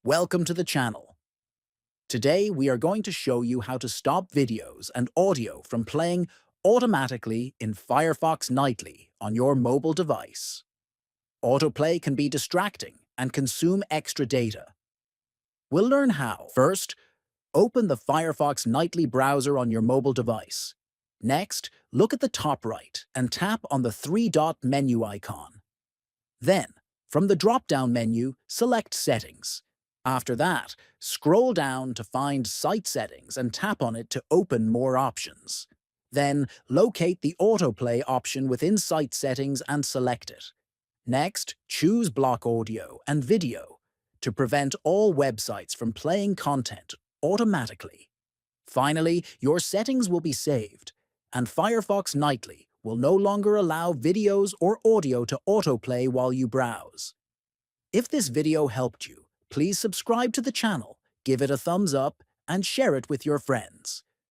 Welcome to the channel. Today we are going to show you how to stop videos and audio from playing automatically in Firefox Nightly on your mobile device. Autoplay can be distracting and consume extra data. We'll learn how. First, open the Firefox Nightly browser on your mobile device. Next, look at the top right and tap on the three-dot menu icon. Then, from the drop-down menu, select Settings. After that, scroll down to find Site Settings and tap on it to open more options. Then, locate the Autoplay option within Site Settings and select it. Next, choose Block Audio and Video to prevent all websites from playing content automatically. Finally, your settings will be saved, and Firefox Nightly will no longer allow videos or audio to autoplay while you browse. If this video helped you, please subscribe to the channel, give it a thumbs up, and share it with your friends.